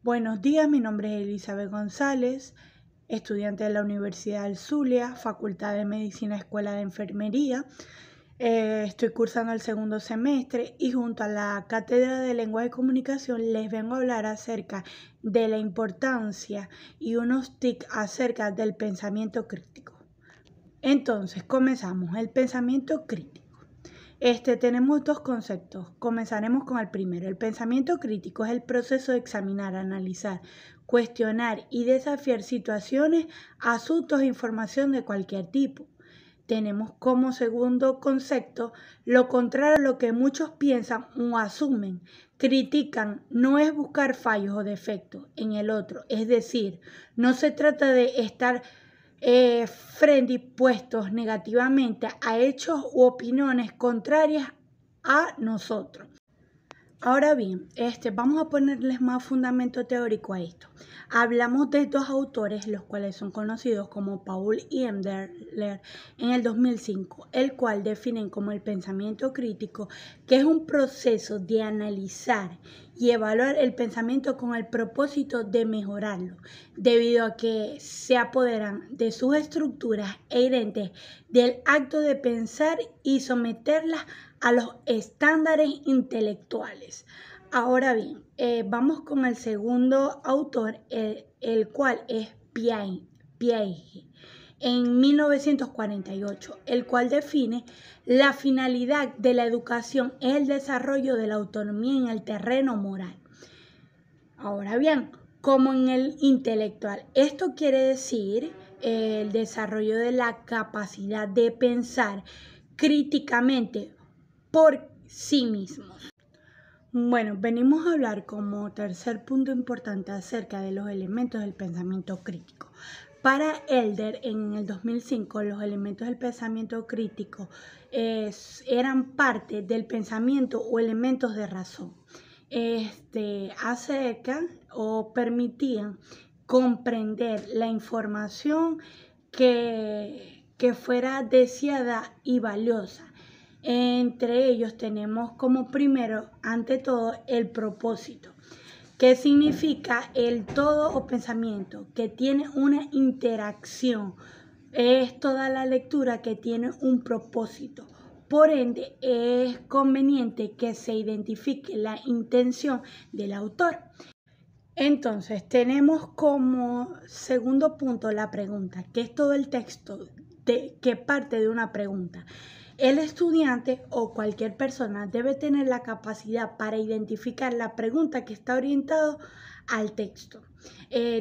Buenos días, mi nombre es Elizabeth González, estudiante de la Universidad del Zulia, Facultad de Medicina, Escuela de Enfermería. Estoy cursando el segundo semestre y junto a la Cátedra de Lenguaje y Comunicación les vengo a hablar acerca de la importancia y unos tips acerca del pensamiento crítico. Entonces, comenzamos. El pensamiento crítico. Tenemos dos conceptos. Comenzaremos con el primero. El pensamiento crítico es el proceso de examinar, analizar, cuestionar y desafiar situaciones, asuntos e información de cualquier tipo. Tenemos como segundo concepto lo contrario a lo que muchos piensan o asumen. Critican no es buscar fallos o defectos en el otro. Es decir, no se trata de estar frente y puestos negativamente a hechos u opiniones contrarias a nosotros. Ahora bien, vamos a ponerles más fundamento teórico a esto. Hablamos de dos autores, los cuales son conocidos como Paul y Endler en el 2005, el cual definen como el pensamiento crítico, que es un proceso de analizar y evaluar el pensamiento con el propósito de mejorarlo, debido a que se apoderan de sus estructuras e inherentes del acto de pensar y someterlas a los estándares intelectuales. Ahora bien, vamos con el segundo autor, el cual es Piaget, en 1948, el cual define la finalidad de la educación es el desarrollo de la autonomía en el terreno moral. Ahora bien, como en el intelectual, esto quiere decir el desarrollo de la capacidad de pensar críticamente por sí mismos. Bueno, venimos a hablar como tercer punto importante acerca de los elementos del pensamiento crítico. Para Elder, en el 2005, los elementos del pensamiento crítico eran parte del pensamiento o elementos de razón. Acerca o permitían comprender la información que fuera deseada y valiosa. Entre ellos tenemos como primero, ante todo, el propósito, que significa el todo o pensamiento que tiene una interacción. Es toda la lectura que tiene un propósito. Por ende, es conveniente que se identifique la intención del autor. Entonces, tenemos como segundo punto la pregunta, que es todo el texto que parte de una pregunta. El estudiante o cualquier persona debe tener la capacidad para identificar la pregunta que está orientada al texto.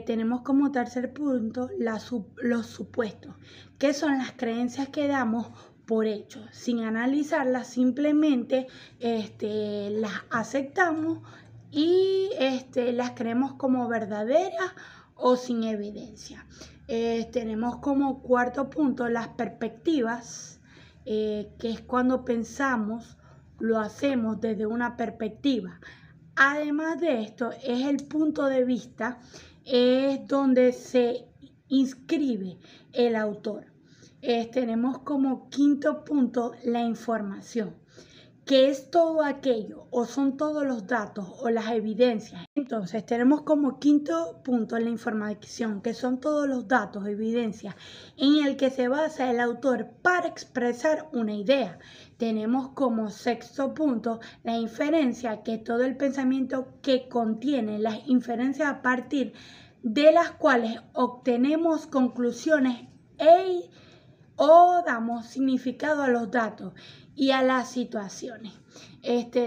Tenemos como tercer punto los supuestos, que son las creencias que damos por hecho. Sin analizarlas, simplemente las aceptamos y las creemos como verdaderas o sin evidencia. Tenemos como cuarto punto las perspectivas, que es cuando pensamos, lo hacemos desde una perspectiva. Además de esto, es el punto de vista, es donde se inscribe el autor. Tenemos como quinto punto la información, que es todo aquello o son todos los datos o las evidencias. Entonces tenemos como quinto punto la información, que son todos los datos o evidencias en el que se basa el autor para expresar una idea. Tenemos como sexto punto la inferencia, que es todo el pensamiento que contiene las inferencias a partir de las cuales obtenemos conclusiones o damos significado a los datos y a las situaciones.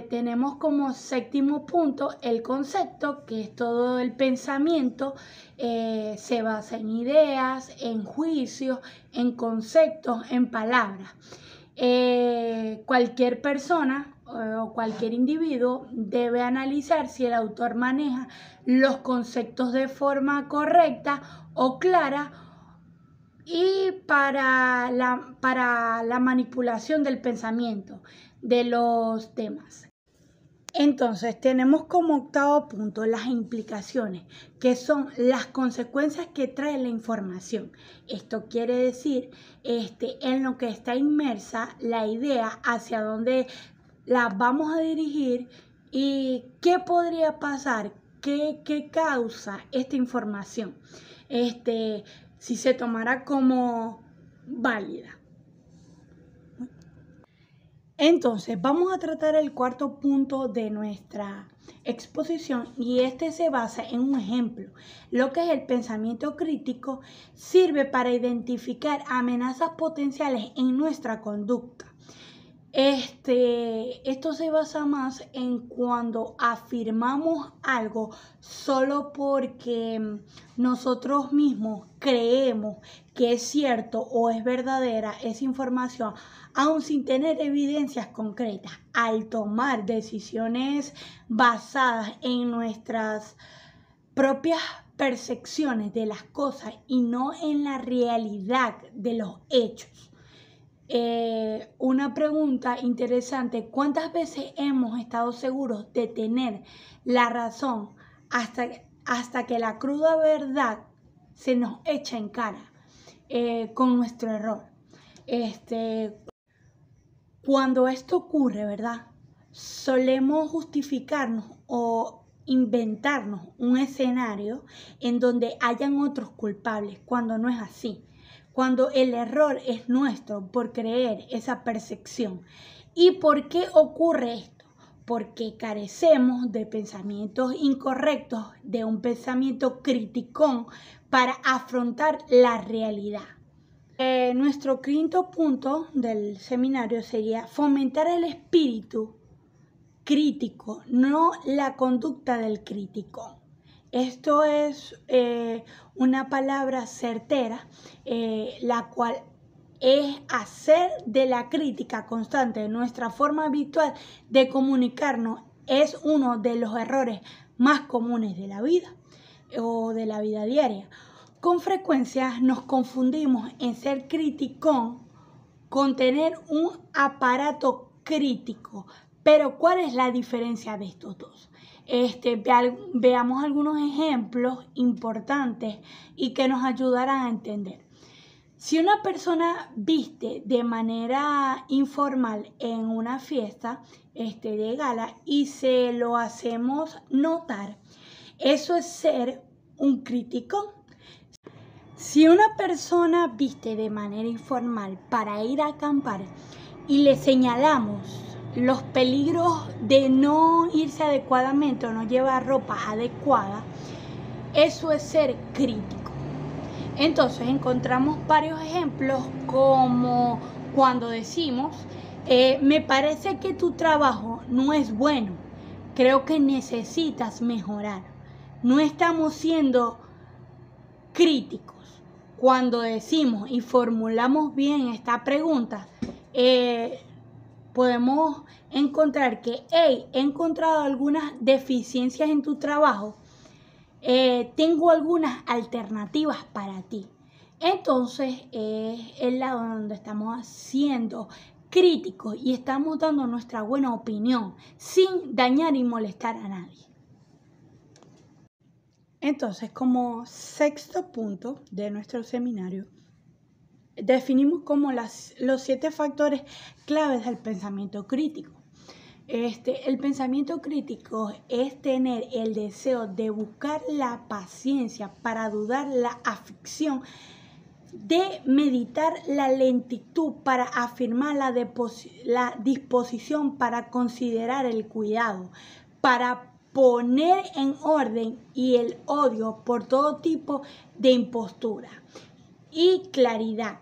Tenemos como séptimo punto el concepto, que es todo el pensamiento, se basa en ideas, en juicios, en conceptos, en palabras. Cualquier persona o cualquier individuo debe analizar si el autor maneja los conceptos de forma correcta o clara y para la manipulación del pensamiento de los temas. Entonces tenemos como octavo punto las implicaciones, que son las consecuencias que trae la información. Esto quiere decir en lo que está inmersa la idea, hacia dónde la vamos a dirigir y qué podría pasar qué causa esta información, si se tomará como válida. Entonces, vamos a tratar el cuarto punto de nuestra exposición y este se basa en un ejemplo. Lo que es el pensamiento crítico sirve para identificar amenazas potenciales en nuestra conducta. Esto se basa más en cuando afirmamos algo solo porque nosotros mismos creemos que es cierto o es verdadera esa información, aún sin tener evidencias concretas. Al tomar decisiones basadas en nuestras propias percepciones de las cosas y no en la realidad de los hechos. Una pregunta interesante: ¿cuántas veces hemos estado seguros de tener la razón hasta que la cruda verdad se nos echa en cara con nuestro error? Cuando esto ocurre, ¿verdad? Solemos justificarnos o inventarnos un escenario en donde hayan otros culpables, cuando no es así. Cuando el error es nuestro por creer esa percepción. ¿Y por qué ocurre esto? Porque carecemos de pensamientos incorrectos, de un pensamiento criticón para afrontar la realidad. Nuestro quinto punto del seminario sería fomentar el espíritu crítico, no la conducta del crítico. Esto es una palabra certera, la cual es hacer de la crítica constante de nuestra forma habitual de comunicarnos. Es uno de los errores más comunes de la vida o de la vida diaria. Con frecuencia nos confundimos en ser criticón con tener un aparato crítico. Pero ¿cuál es la diferencia de estos dos? Veamos algunos ejemplos importantes y que nos ayudarán a entender. Si una persona viste de manera informal en una fiesta de gala y se lo hacemos notar, eso es ser un criticón. Si una persona viste de manera informal para ir a acampar y le señalamos los peligros de no irse adecuadamente o no llevar ropa adecuada, eso es ser crítico. Entonces encontramos varios ejemplos, como cuando decimos, me parece que tu trabajo no es bueno, creo que necesitas mejorar. No estamos siendo críticos. Cuando decimos y formulamos bien esta pregunta, podemos encontrar que he encontrado algunas deficiencias en tu trabajo, tengo algunas alternativas para ti. Entonces es el lado donde estamos siendo críticos y estamos dando nuestra buena opinión sin dañar y molestar a nadie. Entonces, como sexto punto de nuestro seminario, definimos como los 7 factores claves del pensamiento crítico. El pensamiento crítico es tener el deseo de buscar la paciencia para dudar, la aflicción, de meditar la lentitud para afirmar la disposición para considerar el cuidado, para poner en orden y el odio por todo tipo de impostura y claridad.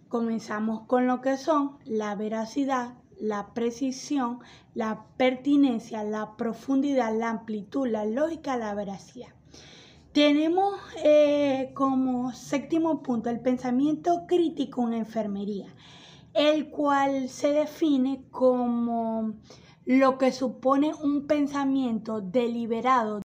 Comenzamos con lo que son la veracidad, la precisión, la pertinencia, la profundidad, la amplitud, la lógica, la veracidad. Tenemos como séptimo punto el pensamiento crítico en enfermería, el cual se define como lo que supone un pensamiento deliberado